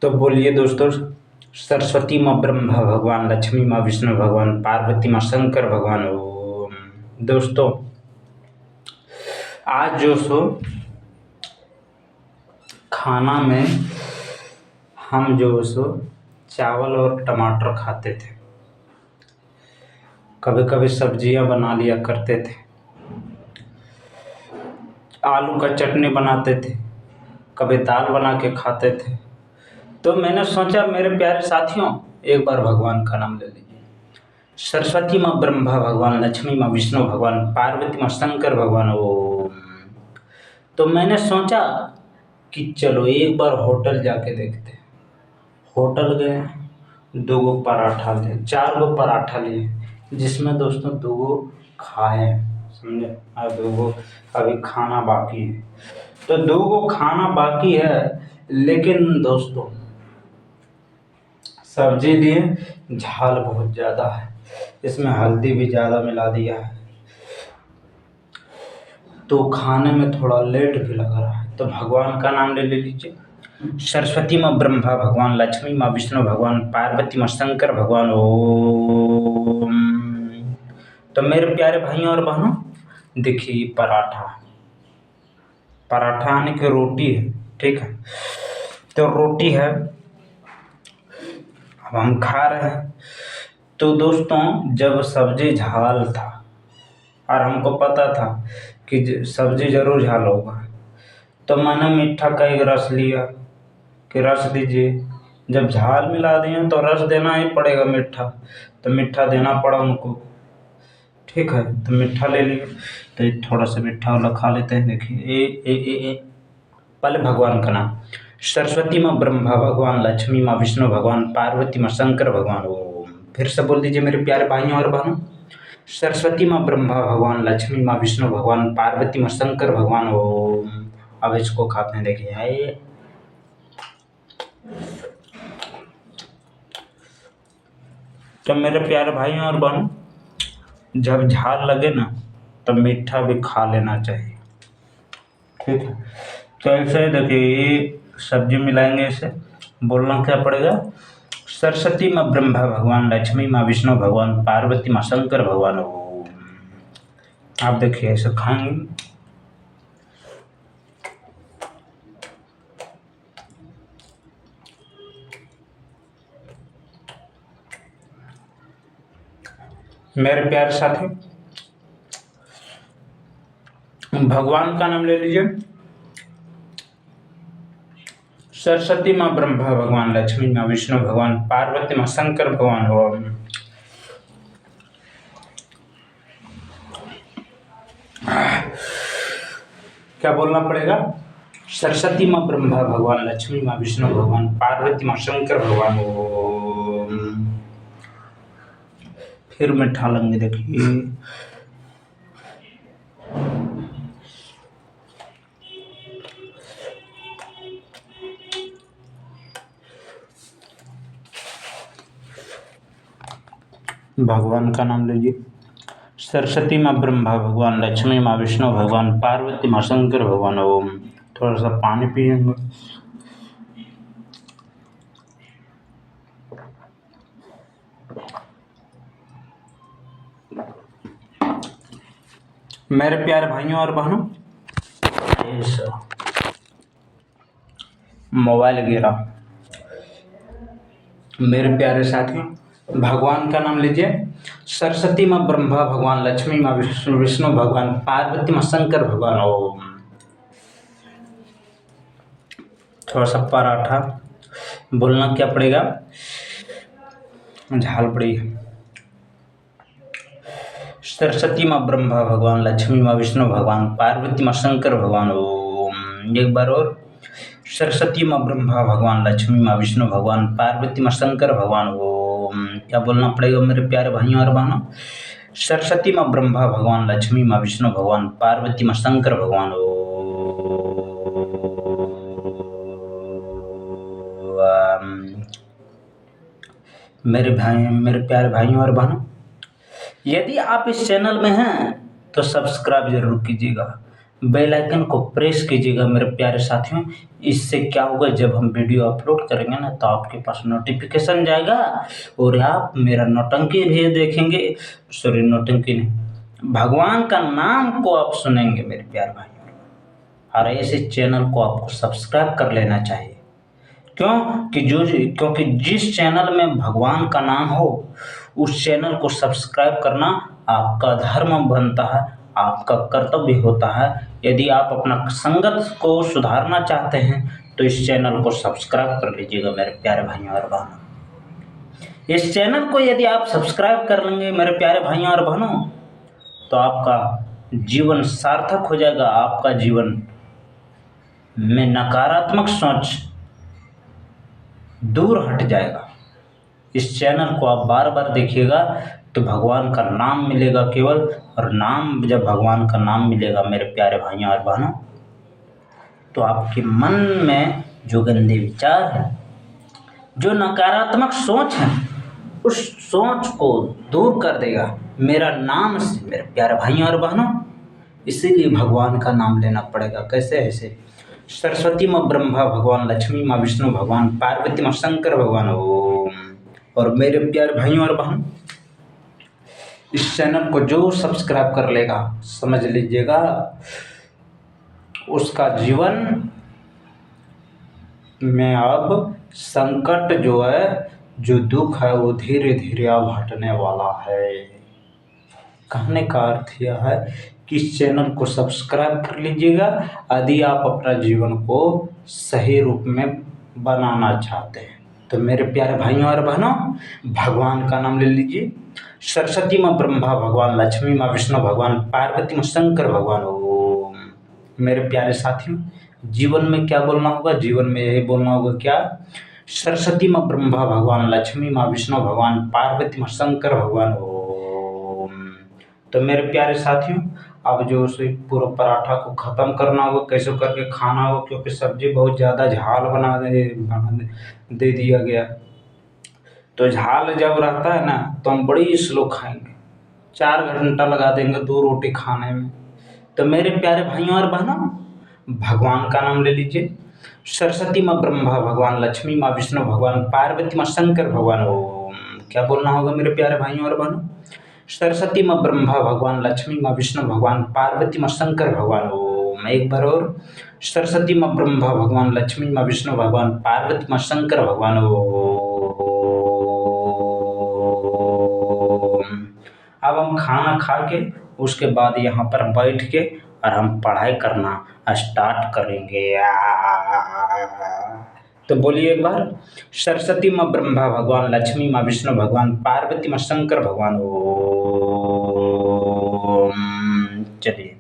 तो बोलिए दोस्तों, सरस्वती माँ ब्रह्मा भगवान, लक्ष्मी माँ विष्णु भगवान, पार्वती माँ शंकर भगवान ओम। दोस्तों आज जो सो खाना में हम जो सो चावल और टमाटर खाते थे, कभी कभी सब्जियां बना लिया करते थे, आलू का चटनी बनाते थे, कभी दाल बना के खाते थे। तो मैंने सोचा मेरे प्यारे साथियों, एक बार भगवान का नाम ले लीजिए। सरस्वती माँ ब्रह्मा भगवान, लक्ष्मी माँ विष्णु भगवान, पार्वती माँ शंकर भगवान ओम। तो मैंने सोचा कि चलो एक बार होटल जाके देखते हैं। होटल गए, 2 पराठा लिए, 4 पराठा लिए, जिसमें दोस्तों 2 खाए, समझे, और 2 अभी खाना बाकी है। तो 2 खाना बाकी है, लेकिन दोस्तों सब्जी लिए, झाल बहुत ज़्यादा है, इसमें हल्दी भी ज़्यादा मिला दिया है, तो खाने में थोड़ा लेट भी लग रहा है। तो भगवान का नाम ले लीजिए। सरस्वती माँ ब्रह्मा भगवान, लक्ष्मी माँ विष्णु भगवान, पार्वती माँ शंकर भगवान ओम। तो मेरे प्यारे भाइयों और बहनों, देखिए पराठा, पराठा यानी कि रोटी है, ठीक है। तो रोटी है, अब हम खा रहे हैं। तो दोस्तों जब सब्जी झाल था और हमको पता था कि सब्जी जरूर झाल होगा, तो मैंने मीठा का एक रस लिया कि रस दीजिए। जब झाल मिला दिए तो रस देना ही पड़ेगा मीठा, तो मीठा देना पड़ा उनको, ठीक है। तो मीठा ले लिया, तो थोड़ा सा मीठा वाला खा लेते हैं। देखिए ए पहले भगवान का नाम, सरस्वती माँ ब्रह्मा भगवान, लक्ष्मी माँ विष्णु भगवान, पार्वती माँ शंकर भगवान ओम। फिर से बोल दीजिए मेरे प्यारे भाइयों और बहनों, सरस्वती माँ ब्रह्मा भगवान, लक्ष्मी माँ विष्णु भगवान, पार्वती माँ शंकर भगवान ओम। अब इसको खाते हैं, देखिए है। तो मेरे प्यारे भाइयों और बहनों, जब झाल लगे ना, तब मीठा भी खा लेना चाहिए, ठीक है। तो ऐसे देखिए, ये सब्जी मिलाएंगे, इसे बोलना क्या पड़ेगा, सरस्वती माँ ब्रह्मा भगवान, लक्ष्मी माँ विष्णु भगवान, पार्वती माँ शंकर भगवान ओम। आप देखिए ऐसे खाएंगे। मेरे प्यारे साथी, भगवान का नाम ले लीजिए। सरस्वती माँ ब्रह्मा भगवान, लक्ष्मी माँ विष्णु भगवान, पार्वती माँ शंकर भगवान ओम। क्या बोलना पड़ेगा, सरस्वती माँ ब्रह्मा भगवान, लक्ष्मी माँ विष्णु भगवान, पार्वती माँ शंकर भगवान ओम। फिर मीठा लेंगे, देखिए भगवान का नाम लीजिए। सरस्वती माँ ब्रह्मा भगवान, लक्ष्मी माँ विष्णु भगवान, पार्वती माँ शंकर भगवान ओम। थोड़ा सा पानी पिएंगे। मेरे प्यारे भाइयों और बहनों, मोबाइल गिरा। मेरे प्यारे साथियों, भगवान का नाम लीजिए। सरस्वती माँ ब्रह्मा भगवान, लक्ष्मी माँ विष्णु भगवान, पार्वती माँ शंकर भगवान ओम। थोड़ा सा पराठा, बोलना क्या पड़ेगा, झाल पड़ी है। सरस्वती माँ ब्रह्मा भगवान, लक्ष्मी माँ विष्णु भगवान, पार्वती माँ शंकर भगवान ओम। एक बार और, सरस्वती माँ ब्रह्मा भगवान, लक्ष्मी माँ विष्णु भगवान, पार्वती माँ शंकर भगवान ओम। क्या बोलना पड़ेगा मेरे प्यारे भाइयों और बहनों, सरस्वती माँ ब्रह्मा भगवान, लक्ष्मी माँ विष्णु भगवान, पार्वती माँ शंकर भगवान ओम। मेरे प्यारे भाइयों और बहनों, यदि आप इस चैनल में हैं तो सब्सक्राइब जरूर कीजिएगा, बेल आइकन को प्रेस कीजिएगा मेरे प्यारे साथियों। इससे क्या होगा, जब हम वीडियो अपलोड करेंगे ना तो आपके पास नोटिफिकेशन जाएगा और आप मेरा नौटंकी भी देखेंगे। सॉरी, नौटंकी नहीं, भगवान का नाम को आप सुनेंगे मेरे प्यारे भाई। और ऐसे चैनल को आपको सब्सक्राइब कर लेना चाहिए। क्योंकि जिस चैनल में भगवान का नाम हो उस चैनल को सब्सक्राइब करना आपका धर्म बनता है, आपका कर्तव्य होता है। यदि आप अपना संगत को सुधारना चाहते हैं तो इस चैनल को सब्सक्राइब कर लीजिएगा मेरे प्यारे भाइयों और बहनों। इस चैनल को यदि आप सब्सक्राइब कर लेंगे मेरे प्यारे भाइयों और बहनों तो आपका जीवन सार्थक हो जाएगा। आपका जीवन में नकारात्मक सोच दूर हट जाएगा। इस चैनल को आप बार बार देखिएगा तो भगवान का नाम मिलेगा केवल। और जब भगवान का नाम मिलेगा मेरे प्यारे भाइयों और बहनों तो आपके मन में जो गंदे विचार हैं, जो नकारात्मक सोच है, उस सोच को दूर कर देगा मेरा नाम से मेरे प्यारे भाइयों और बहनों। इसीलिए भगवान का नाम लेना पड़ेगा। कैसे? ऐसे सरस्वती माँ ब्रह्मा भगवान, लक्ष्मी माँ विष्णु भगवान, पार्वती माँ शंकर भगवान ओम। और मेरे प्यारे भाइयों और बहनों, इस चैनल को जो सब्सक्राइब कर लेगा समझ लीजिएगा उसका जीवन में अब संकट जो है, जो दुख है वो धीरे धीरे अब हटने वाला है। कहने का अर्थ यह है कि इस चैनल को सब्सक्राइब कर लीजिएगा यदि आप अपना जीवन को सही रूप में बनाना चाहते हैं। तो मेरे प्यारे भाइयों और बहनों, भगवान का नाम ले लीजिए। सरस्वती माँ ब्रह्मा भगवान, लक्ष्मी माँ विष्णु भगवान, पार्वती माँ शंकर भगवान ओम। मेरे प्यारे साथियों, जीवन में क्या बोलना होगा? जीवन में यही बोलना होगा क्या? सरस्वती माँ ब्रह्मा भगवान, लक्ष्मी माँ विष्णु भगवान, पार्वती माँ शंकर भगवान ओम। तो मेरे प्यारे साथियों, अब जो उसे पूरा पराठा को ख़त्म करना होगा, कैसे करके खाना होगा, क्योंकि सब्जी बहुत ज़्यादा झाल बना दे दिया गया। तो झाल जब रहता है ना तो हम बड़ी स्लो खाएंगे, 4 घंटा लगा देंगे 2 रोटी खाने में। तो मेरे प्यारे भाइयों और बहनों, भगवान का नाम ले लीजिए। सरस्वती माँ ब्रह्मा भगवान, लक्ष्मी माँ विष्णु भगवान, पार्वती माँ शंकर भगवान ओम। क्या बोलना होगा मेरे प्यारे भाइयों और बहनों? सरस्वती माँ ब्रह्मा भगवान, लक्ष्मी माँ विष्णु भगवान, पार्वती माँ शंकर भगवान ओम। एक बार और, सरस्वती माँ ब्रह्मा भगवान, लक्ष्मी माँ विष्णु भगवान, पार्वती माँ शंकर भगवान ओम। अब हम खाना खा के उसके बाद यहाँ पर बैठ के और हम पढ़ाई करना स्टार्ट करेंगे। तो बोलिए एक बार, सरस्वती माँ ब्रह्मा भगवान, लक्ष्मी माँ विष्णु भगवान, पार्वती माँ शंकर भगवान ओम। चलिए।